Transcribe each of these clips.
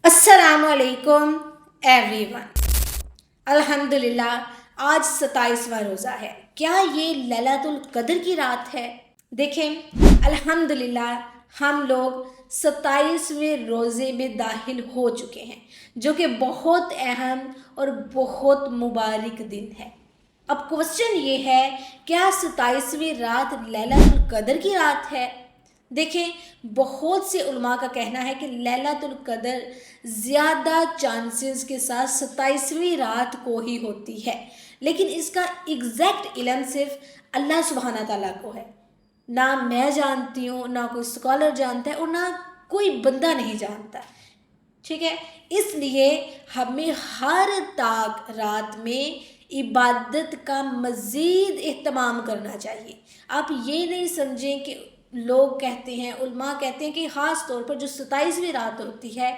السلام علیکم every one. الحمدللہ آج 27واں روزہ ہے۔ کیا یہ لیلۃ القدر کی رات ہے؟ دیکھیں، الحمدللہ ہم لوگ 27ویں روزے میں داخل ہو چکے ہیں، جو کہ بہت اہم اور بہت مبارک دن ہے۔ اب کوسچن یہ ہے، کیا 27ویں رات لیلۃ القدر کی رات ہے؟ دیکھیں، بہت سے علماء کا کہنا ہے کہ لیلۃ القدر زیادہ چانسز کے ساتھ 27ویں رات کو ہی ہوتی ہے، لیکن اس کا ایگزیکٹ علم صرف اللہ سبحانہ تعالیٰ کو ہے۔ نہ میں جانتی ہوں، نہ کوئی اسکالر جانتا ہے، اور نہ کوئی بندہ نہیں جانتا، ٹھیک ہے؟ اس لیے ہمیں ہر تاک رات میں عبادت کا مزید اہتمام کرنا چاہیے۔ آپ یہ نہیں سمجھیں کہ لوگ کہتے ہیں، علماء کہتے ہیں کہ خاص طور پر جو 27ویں رات ہوتی ہے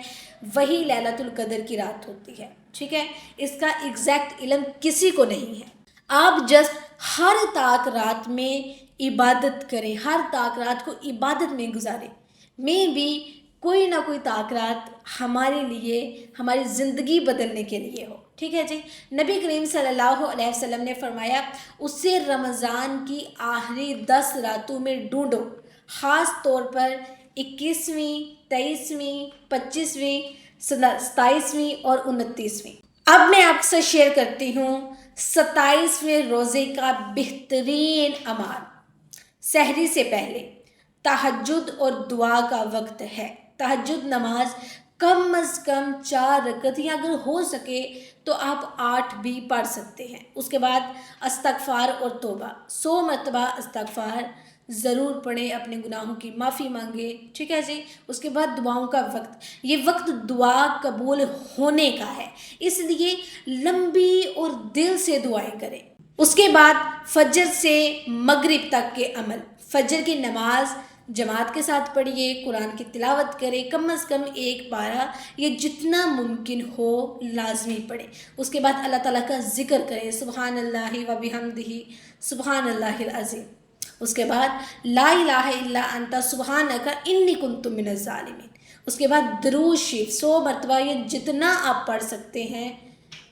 وہی لیلۃ القدر کی رات ہوتی ہے، ٹھیک ہے؟ اس کا ایگزیکٹ علم کسی کو نہیں ہے۔ آپ جسٹ ہر تاک رات میں عبادت کریں، ہر تاک رات کو عبادت میں گزاریں۔ میں بھی کوئی نہ کوئی طاق رات ہمارے لیے، ہماری زندگی بدلنے کے لیے ہو، ٹھیک ہے جی؟ نبی کریم صلی اللہ علیہ وسلم نے فرمایا، اسے رمضان کی آخری 10 راتوں میں ڈھونڈو، خاص طور پر 21ویں، 23ویں، 25ویں، 27ویں اور 29ویں۔ اب میں آپ سے شیئر کرتی ہوں 27ویں روزے کا بہترین اعمال۔ سحری سے پہلے تہجد اور دعا کا وقت ہے۔ تہجد نماز کم از کم 4 رکعت، یا اگر ہو سکے تو آپ 8 بھی پڑھ سکتے ہیں۔ اس کے بعد استغفار اور توبہ، 100 مرتبہ استغفار ضرور پڑھیں، اپنے گناہوں کی معافی مانگے، ٹھیک ہے جی؟ اس کے بعد دعاؤں کا وقت، یہ وقت دعا قبول ہونے کا ہے، اس لیے لمبی اور دل سے دعائیں کریں۔ اس کے بعد فجر سے مغرب تک کے عمل، فجر کی نماز جماعت کے ساتھ پڑھیے، قرآن کی تلاوت کریں، کم از کم 1 پارہ، یہ جتنا ممکن ہو لازمی پڑھیں۔ اس کے بعد اللہ تعالیٰ کا ذکر کریں، سبحان اللہ و بحمدہ سبحان اللہ العظیم۔ اس کے بعد لا الہ الا انت سبحانک انی کنت من الظالمین۔ اس کے بعد درود شریف 100 مرتبہ، یہ جتنا آپ پڑھ سکتے ہیں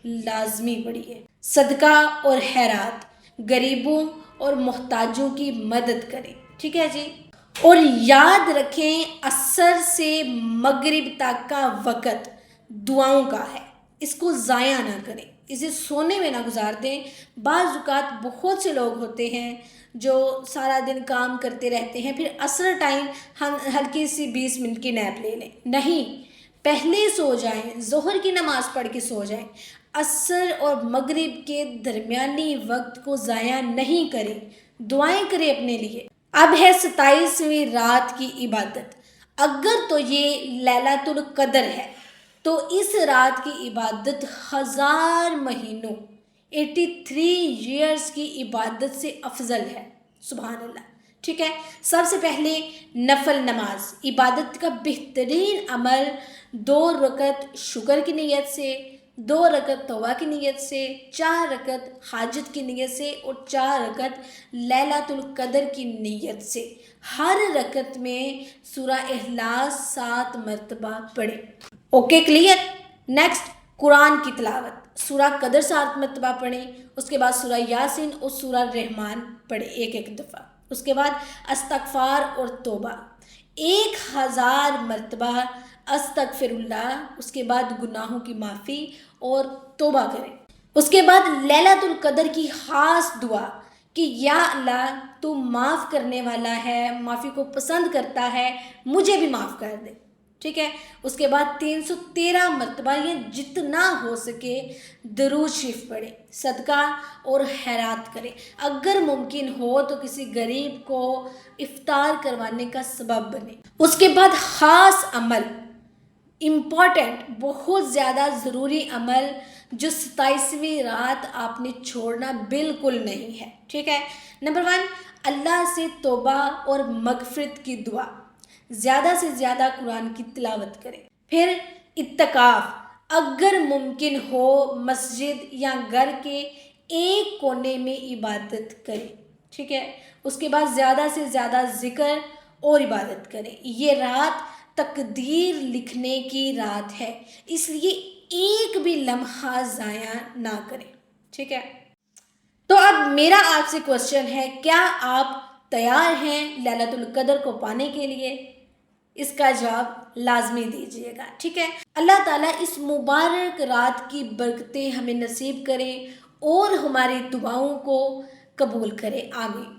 لازمی پڑھیے۔ صدقہ اور خیرات، غریبوں اور محتاجوں کی مدد کریں، ٹھیک ہے جی؟ اور یاد رکھیں، عصر سے مغرب تک کا وقت دعاؤں کا ہے، اس کو ضائع نہ کریں، اسے سونے میں نہ گزار دیں۔ بعض اوقات بہت سے لوگ ہوتے ہیں جو سارا دن کام کرتے رہتے ہیں، پھر عصر ٹائم ہم ہلکی سی 20 منٹ کی نیپ لے لیں۔ نہیں، پہلے سو جائیں، ظہر کی نماز پڑھ کے سو جائیں۔ عصر اور مغرب کے درمیانی وقت کو ضائع نہیں کریں، دعائیں کریں اپنے لیے۔ اب ہے 27ویں رات کی عبادت۔ اگر تو یہ لیلۃ القدر ہے تو اس رات کی عبادت 1000 مہینوں 83 ایئرس کی عبادت سے افضل ہے، سبحان اللہ، ٹھیک ہے؟ سب سے پہلے نفل نماز، عبادت کا بہترین عمل، 2 رکعت شکر کی نیت سے، 2 رکعت توبہ کی نیت سے، 4 رکعت حاجت کی نیت سے، اور 4 رکعت لیلۃ القدر کی نیت سے۔ ہر رکعت میں سورہ اخلاص 7 مرتبہ پڑھیں۔ Okay, clear? نیکسٹ، قرآن کی تلاوت، سورہ قدر 7 مرتبہ پڑھیں۔ اس کے بعد سورہ یاسین اور سورہ رحمان پڑھیں ایک دفعہ۔ اس کے بعد استغفار اور توبہ 1000 مرتبہ استغفر اللہ، اس کے بعد گناہوں کی معافی اور توبہ کریں۔ اس کے بعد لیلۃ القدر کی خاص دعا کہ یا اللہ تو معاف کرنے والا ہے، معافی کو پسند کرتا ہے، مجھے بھی معاف کر دے، ٹھیک ہے؟ اس کے بعد 313 مرتبہ، یہ جتنا ہو سکے درود شریف پڑھیں، صدقہ اور خیرات کریں۔ اگر ممکن ہو تو کسی غریب کو افطار کروانے کا سبب بنے۔ اس کے بعد خاص عمل، امپورٹنٹ، بہت زیادہ ضروری عمل جو 27ویں رات آپ نے چھوڑنا بالکل نہیں ہے، ٹھیک ہے؟ نمبر 1، اللہ سے توبہ اور مغفرت کی دعا، زیادہ سے زیادہ قرآن کی تلاوت کریں۔ پھر اعتکاف، اگر ممکن ہو مسجد یا گھر کے ایک کونے میں عبادت کریں، ٹھیک ہے؟ اس کے بعد زیادہ سے زیادہ ذکر اور عبادت کریں۔ یہ رات تقدیر لکھنے کی رات ہے، اس لیے ایک بھی لمحہ ضائع نہ کریں، ٹھیک ہے؟ تو اب میرا آپ سے کوشچن ہے، کیا آپ تیار ہیں لیلۃ القدر کو پانے کے لیے؟ اس کا جواب لازمی دیجیے گا، ٹھیک ہے؟ اللہ تعالیٰ اس مبارک رات کی برکتیں ہمیں نصیب کریں اور ہماری دعاؤں کو قبول کرے، آمین۔